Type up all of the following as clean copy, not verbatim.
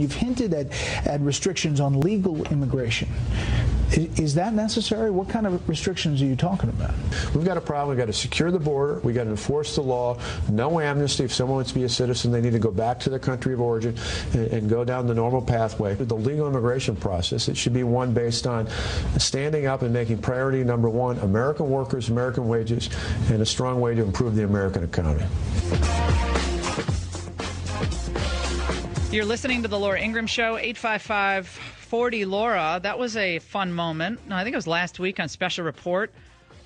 You've hinted at restrictions on legal immigration. Is that necessary? What kind of restrictions are you talking about? We've got a problem. We've got to secure the border. We've got to enforce the law. No amnesty. If someone wants to be a citizen, they need to go back to their country of origin and go down the normal pathway. The legal immigration process, it should be one based on standing up and making priority number one, American workers, American wages, and a strong way to improve the American economy. You're listening to the Laura Ingraham Show, 855-40-LAURA. That was a fun moment. I think it was last week on Special Report.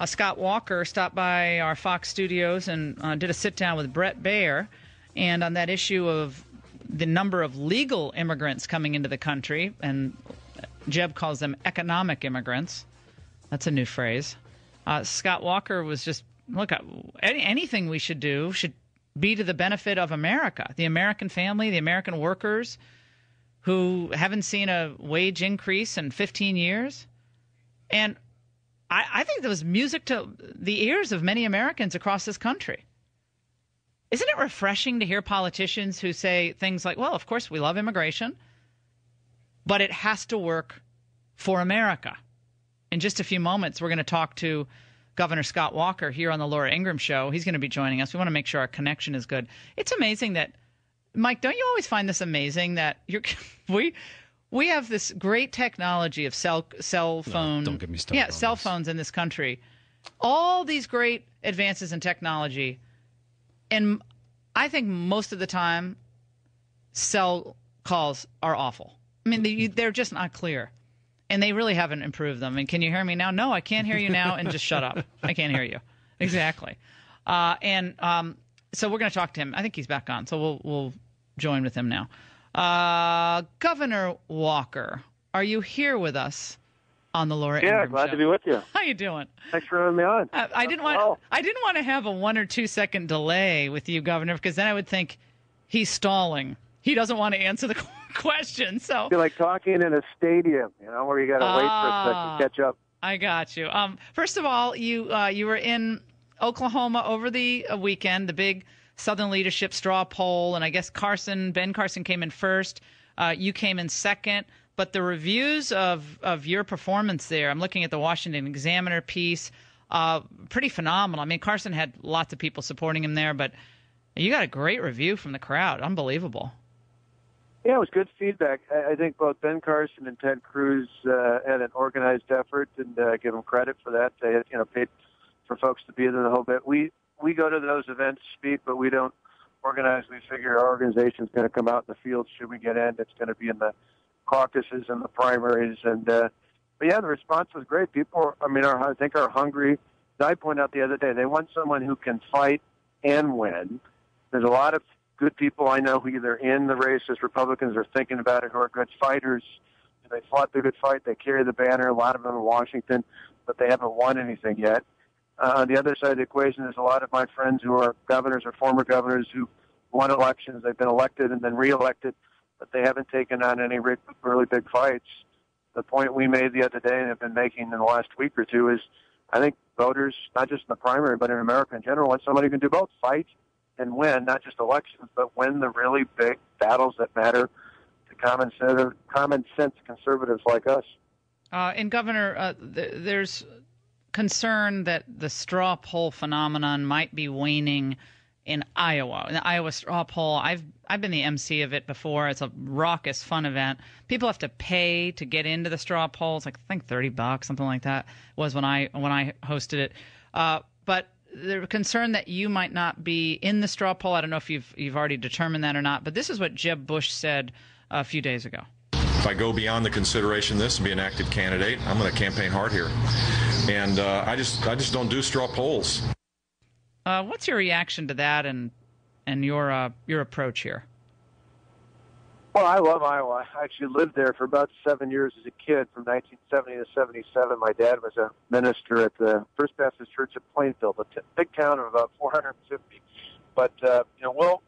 Scott Walker stopped by our Fox studios and did a sit-down with Brett Baer. And on that issue of the number of legal immigrants coming into the country, and Jeb calls them economic immigrants. That's a new phrase. Scott Walker was just, look, anything we should do should be to the benefit of America, the American family, the American workers who haven't seen a wage increase in 15 years. And I think that was music to the ears of many Americans across this country. Isn't it refreshing to hear politicians who say things like, well, of course we love immigration, but it has to work for America? In just a few moments, we're going to talk to Governor Scott Walker here on the Laura Ingraham Show. He's going to be joining us. We want to make sure our connection is good. It's amazing that, Mike, don't you always find this amazing that we have this great technology of cell phone. No, don't get me started. Yeah, cell phones in this country. All these great advances in technology. And I think most of the time, cell calls are awful. I mean, they're just not clear. And they really haven't improved them. And can you hear me now? No, I can't hear you now, and just shut up. I can't hear you. Exactly. So we're going to talk to him. I think he's back on, so we'll join with him now. Governor Walker, are you here with us on the Laura Ingraham Show? Yeah, glad to be with you. How you doing? Thanks for having me on. I didn't want to have a 1 or 2 second delay with you, Governor, because then I would think he's stalling. He doesn't want to answer the question. So I feel like talking in a stadium, where you got to wait for a second to catch up. I got you. First of all, you were in Oklahoma over the weekend, the big Southern Leadership straw poll, and I guess Ben Carson came in first. You came in second. But the reviews of your performance there, I'm looking at the Washington Examiner piece, pretty phenomenal. I mean, Carson had lots of people supporting him there, but you got a great review from the crowd. Unbelievable. Yeah, it was good feedback. I think both Ben Carson and Ted Cruz had an organized effort, and give them credit for that. They had, paid for folks to be there the whole bit. We go to those events to speak, but we don't organize. We figure our organization's going to come out in the field should we get in. It's going to be in the caucuses and the primaries, but yeah, the response was great. People, I think are hungry. As I pointed out the other day, they want someone who can fight and win. There's a lot of good people I know who either in the race as Republicans or thinking about it, who are good fighters. They fought the good fight. They carry the banner. A lot of them in Washington, but they haven't won anything yet. On the other side of the equation, there's a lot of my friends who are governors or former governors who won elections. They've been elected and then reelected, but they haven't taken on any really big fights. The point we made the other day and have been making in the last week or two is I think voters, not just in the primary, but in America in general, want somebody who can do both, fight and win, not just elections, but win the really big battles that matter to common sense conservatives like us. And Governor, there's concern that the straw poll phenomenon might be waning in Iowa. In the Iowa straw poll, I've been the MC of it before. It's a raucous, fun event. People have to pay to get into the straw poll. It's like, I think $30, something like that was when I hosted it. But they're concerned that you might not be in the straw poll. I don't know if you've already determined that or not. But this is what Jeb Bush said a few days ago. If I go beyond the consideration of this and be an active candidate, I'm going to campaign hard here. And I just don't do straw polls. What's your reaction to that and your approach here? Well, I love Iowa. I actually lived there for about 7 years as a kid, from 1970 to 77. My dad was a minister at the First Baptist Church at Plainfield, a big town of about 450. But we'll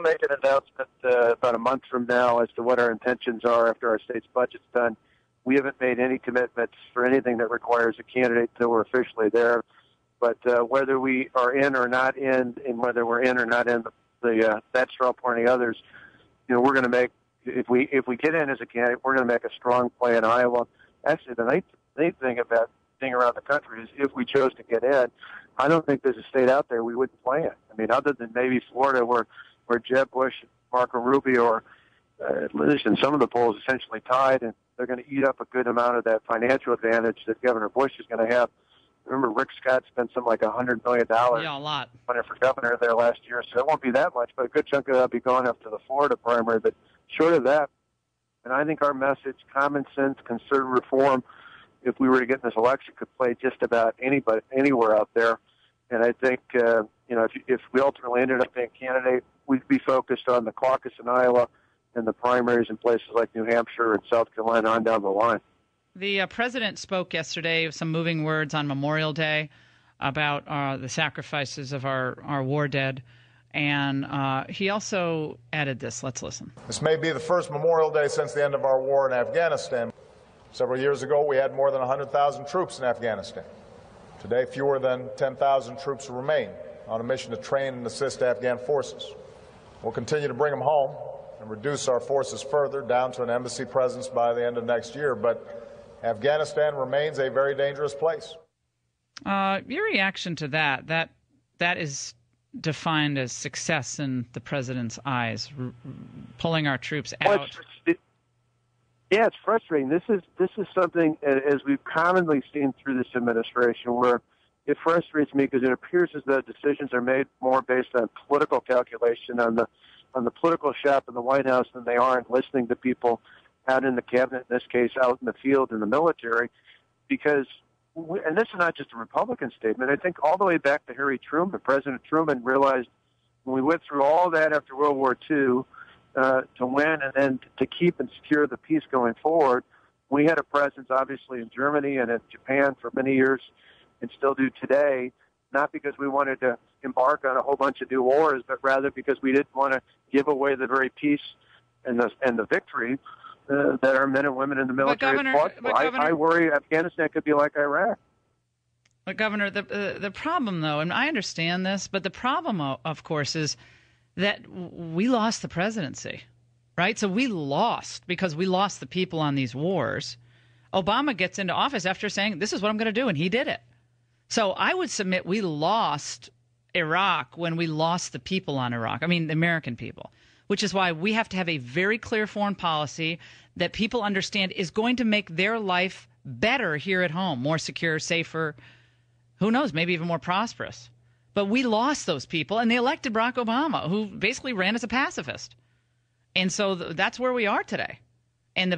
make an announcement about a month from now as to what our intentions are after our state's budget's done. We haven't made any commitments for anything that requires a candidate until we're officially there. But whether we are in or not in, and whether we're in or not in that straw poll or any others, we're going to make If we get in as a candidate, we're going to make a strong play in Iowa. Actually, the neat thing about being around the country is if we chose to get in, I don't think there's a state out there we wouldn't play in. I mean, other than maybe Florida, where Jeb Bush, Marco Rubio are, at least in some of the polls, essentially tied, and they're going to eat up a good amount of that financial advantage that Governor Bush is going to have. Remember, Rick Scott spent something like $100 million Yeah, a lot. running for governor there last year, so it won't be that much, but a good chunk of that will be going up to the Florida primary. But short of that, and I think our message, common sense, conservative reform, if we were to get in this election, could play just about anywhere out there. And I think, if we ultimately ended up being a candidate, we'd be focused on the caucus in Iowa and the primaries in places like New Hampshire and South Carolina on down the line. The president spoke yesterday with some moving words on Memorial Day about the sacrifices of our war dead. And he also added this. Let's listen. This may be the first Memorial Day since the end of our war in Afghanistan. Several years ago, we had more than 100,000 troops in Afghanistan. Today, fewer than 10,000 troops remain on a mission to train and assist Afghan forces. We'll continue to bring them home and reduce our forces further down to an embassy presence by the end of next year. But Afghanistan remains a very dangerous place. Your reaction to that is defined as success in the president's eyes, pulling our troops out. Yeah, it's frustrating. This is something, as we've commonly seen through this administration, where it frustrates me because it appears as though decisions are made more based on political calculation on the political shop in the White House than they are in listening to people out in the cabinet, in this case, out in the field in the military. Because, and this is not just a Republican statement, I think all the way back to Harry Truman, President Truman realized when we went through all that after World War II, to win and then to keep and secure the peace going forward, we had a presence obviously in Germany and in Japan for many years and still do today, not because we wanted to embark on a whole bunch of new wars, but rather because we didn't want to give away the very peace and the victory that our men and women in the military fought for. I worry Afghanistan could be like Iraq. But Governor, the problem though, and I understand this, but the problem of course is that we lost the presidency, right? So we lost because we lost the people on these wars. Obama gets into office after saying, this is what I'm going to do, and he did it. So I would submit we lost Iraq when we lost the people on Iraq. I mean, the American people, which is why we have to have a very clear foreign policy that people understand is going to make their life better here at home, more secure, safer, who knows, maybe even more prosperous. But we lost those people, and they elected Barack Obama, who basically ran as a pacifist. And so that's where we are today. And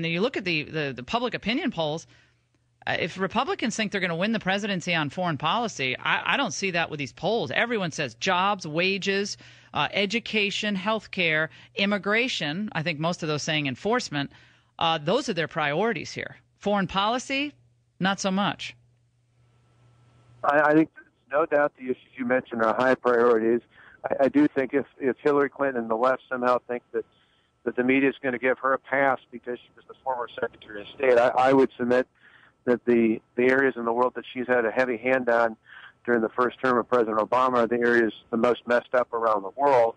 you look at the public opinion polls, if Republicans think they're going to win the presidency on foreign policy, I don't see that with these polls. Everyone says jobs, wages, education, health care, immigration. I think most of those saying enforcement. Those are their priorities here. Foreign policy, not so much. I think no doubt the issues you mentioned are high priorities. I do think if Hillary Clinton and the left somehow think that the media is going to give her a pass because she was the former Secretary of State, I would submit that the areas in the world that she's had a heavy hand on during the first term of President Obama are the areas the most messed up around the world.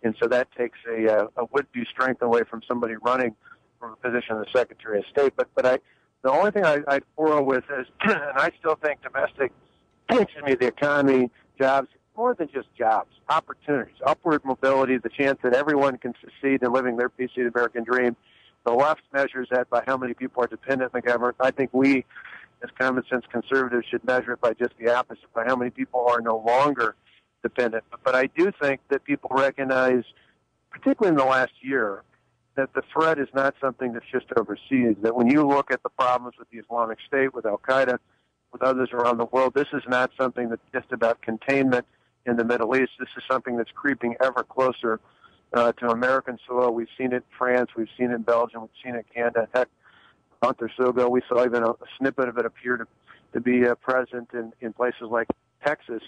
And so that takes a would-be strength away from somebody running from a position of the Secretary of State. But the only thing I'd quarrel with is, and I still think the economy, jobs, more than just jobs, opportunities, upward mobility, the chance that everyone can succeed in living their piece of the American dream. The left measures that by how many people are dependent on the government. I think we, as common sense conservatives, should measure it by just the opposite, by how many people are no longer dependent. But I do think that people recognize, particularly in the last year, that the threat is not something that's just overseas, that when you look at the problems with the Islamic State, with Al-Qaeda, with others around the world, this is not something that's just about containment in the Middle East. This is something that's creeping ever closer to American soil. We've seen it in France. We've seen it in Belgium. We've seen it in Canada. Heck, a month or so ago, we saw even a snippet of it appear to be present in places like Texas.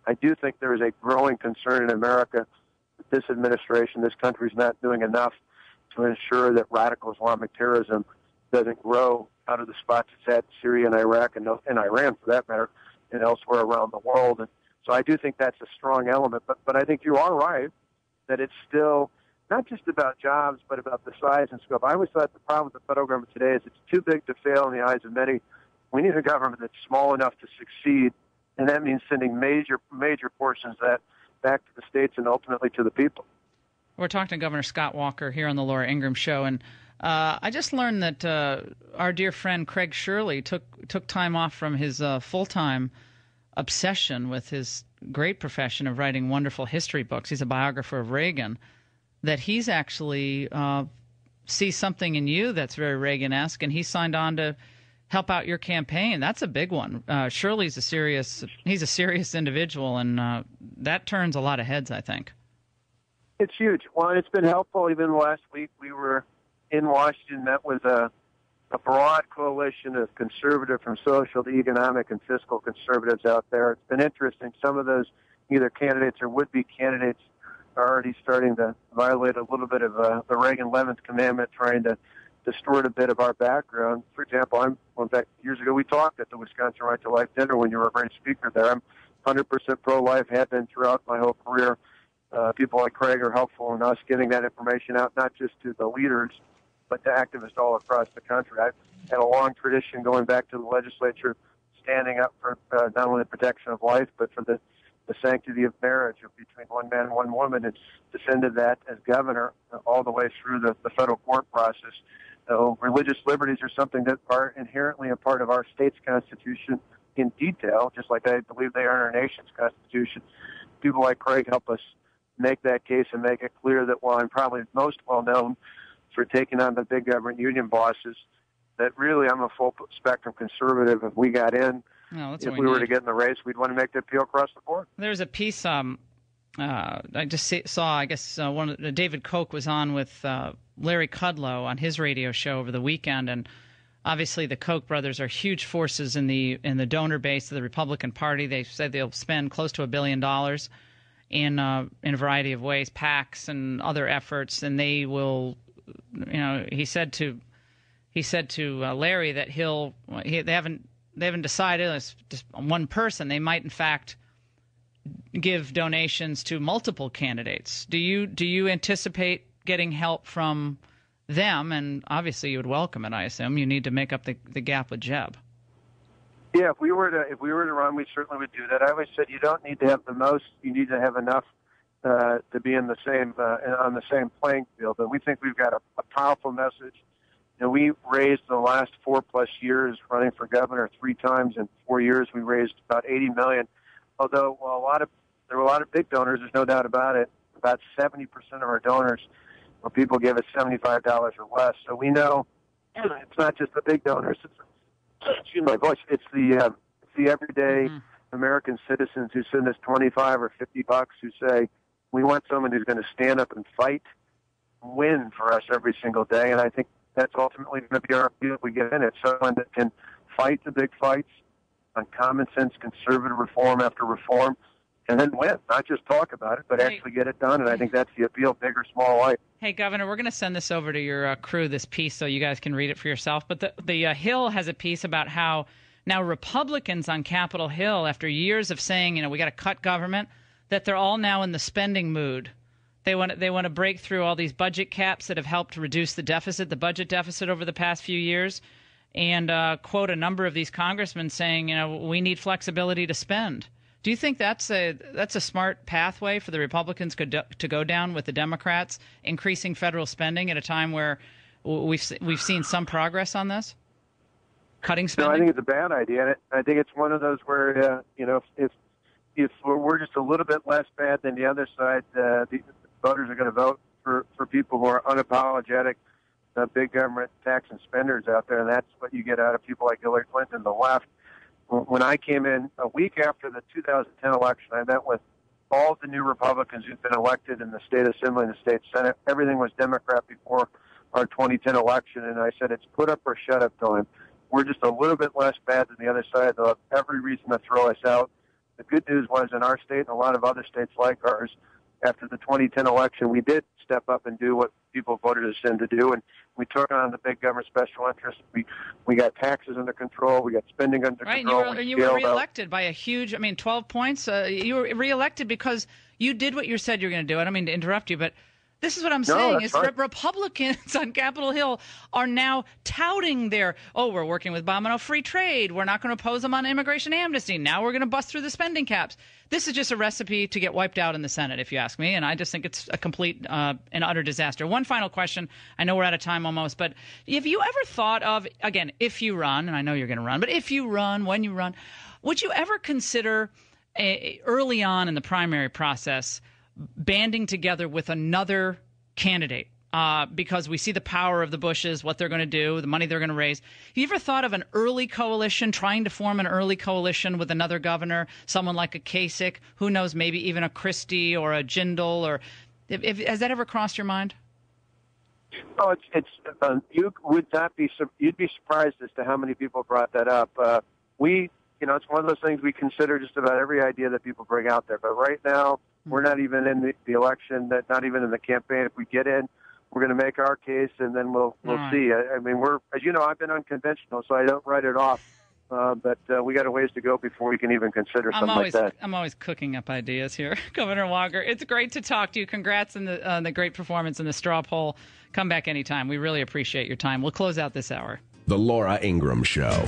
I do think there is a growing concern in America that this administration, this country, is not doing enough to ensure that radical Islamic terrorism doesn't grow out of the spots it's at, Syria and Iraq and Iran, for that matter, and elsewhere around the world. And so I do think that's a strong element. But I think you are right that it's still not just about jobs, but about the size and scope. I always thought the problem with the federal government today is it's too big to fail in the eyes of many. We need a government that's small enough to succeed, and that means sending major portions of that back to the states and ultimately to the people. We're talking to Governor Scott Walker here on the Laura Ingraham Show, and I just learned that our dear friend Craig Shirley took time off from his full-time obsession with his great profession of writing wonderful history books. He's a biographer of Reagan. That he's actually sees something in you that's very Reagan-esque, and he signed on to help out your campaign. That's a big one. Shirley's a serious individual, and that turns a lot of heads, I think. It's huge. Well, it's been helpful. Even last week, we were in Washington, met with a broad coalition of conservative from social to economic and fiscal conservatives out there. It's been interesting. Some of those either candidates or would-be candidates are already starting to violate a little bit of the Reagan 11th commandment, trying to distort a bit of our background. For example, in fact, years ago we talked at the Wisconsin Right to Life dinner when you were a great speaker there. I'm 100% pro-life, have been throughout my whole career. People like Craig are helpful in us getting that information out, not just to the leaders, but to activists all across the country. I've had a long tradition going back to the legislature, standing up for not only the protection of life, but for the sanctity of marriage between one man and one woman, and defended that as governor all the way through the federal court process. So religious liberties are something that are inherently a part of our state's constitution in detail, just like I believe they are in our nation's constitution. People like Craig help us make that case and make it clear that while I'm probably most well known for taking on the big government union bosses, that really I'm a full spectrum conservative. If we got in, if we were to get in the race, we'd want to make the appeal across the board. There's a piece I just saw, I guess David Koch was on with Larry Kudlow on his radio show over the weekend, and obviously the Koch brothers are huge forces in the donor base of the Republican Party. They said they'll spend close to $1 billion in a variety of ways, PACs and other efforts, and they will, he said to Larry that they haven't decided, it's just one person. They might in fact give donations to multiple candidates. Do you anticipate getting help from them? And obviously you would welcome it, I assume. You need to make up the gap with Jeb. Yeah, if we were to run, we certainly would do that. I always said you don't need to have the most; you need to have enough to be in the same on the same playing field. And we think we've got a powerful message. We raised the last 4+ years running for governor 3 times in 4 years. We raised about $80 million. Although there were a lot of big donors, there's no doubt about it. About 70% of our donors, people give us $75 or less. So we know it's not just the big donors. Excuse my voice. It's the everyday American citizens who send us $25 or $50 who say we want someone who's going to stand up and fight, win for us every single day. And I think that's ultimately going to be our appeal if we get in it. Someone that can fight the big fights on common sense, conservative reform after reform, and then win. Not just talk about it, but actually get it done. And I think that's the appeal, big or small life. Hey, Governor, we're going to send this over to your crew, this piece, so you guys can read it for yourself. But the Hill has a piece about how now Republicans on Capitol Hill, after years of saying, we got to cut government, that they're all now in the spending mood. They want to break through all these budget caps that have helped reduce the budget deficit over the past few years, and quote a number of these congressmen saying, we need flexibility to spend. Do you think that's a smart pathway for the Republicans to go down with the Democrats, increasing federal spending at a time where we've seen some progress on this, cutting spending? No, I think it's a bad idea. I think it's one of those where if we're just a little bit less bad than the other side, the voters are going to vote for people who are unapologetic, big government tax and spenders out there, and that's what you get out of people like Hillary Clinton, the left. When I came in a week after the 2010 election, I met with all the new Republicans who've been elected in the state assembly and the state senate. Everything was Democrat before our 2010 election, and I said, it's put up or shut up time. We're just a little bit less bad than the other side. They'll have every reason to throw us out. The good news was in our state and a lot of other states like ours, after the 2010 election, we did step up and do what people voted us in to do, and we took on the big government special interests. We got taxes under control. We got spending under control. And you were reelected by a huge, 12 points. You were reelected because you did what you said you were going to do. I don't mean to interrupt you, but This is what I'm saying. that's Is right. Republicans on Capitol Hill are now touting we're working with Obama on free trade. We're not going to oppose them on immigration amnesty. Now we're going to bust through the spending caps. This is just a recipe to get wiped out in the Senate, if you ask me. And I just think it's a complete and utter disaster. One final question. I know we're out of time almost, but have you ever thought of, again, if you run, and I know you're going to run, but if you run, when you run, would you ever consider early on in the primary process banding together with another candidate? Because we see the power of the Bushes, what they're going to do, the money they're going to raise. Have you ever thought of an early coalition, trying to form an early coalition with another governor, someone like a Kasich, who knows, maybe even a Christie or a Jindal? Or has that ever crossed your mind? Oh, you'd be surprised as to how many people brought that up. It's one of those things we consider just about every idea that people bring out there. But right now, we're not even in the election, not even in the campaign. If we get in, we're going to make our case, and then we'll see. I mean, as you know, I've been unconventional, so I don't write it off. But we got a ways to go before we can even consider something like that. I'm always cooking up ideas here, Governor Walker. It's great to talk to you. Congrats on the great performance in the straw poll. Come back anytime. We really appreciate your time. We'll close out this hour. The Laura Ingraham Show.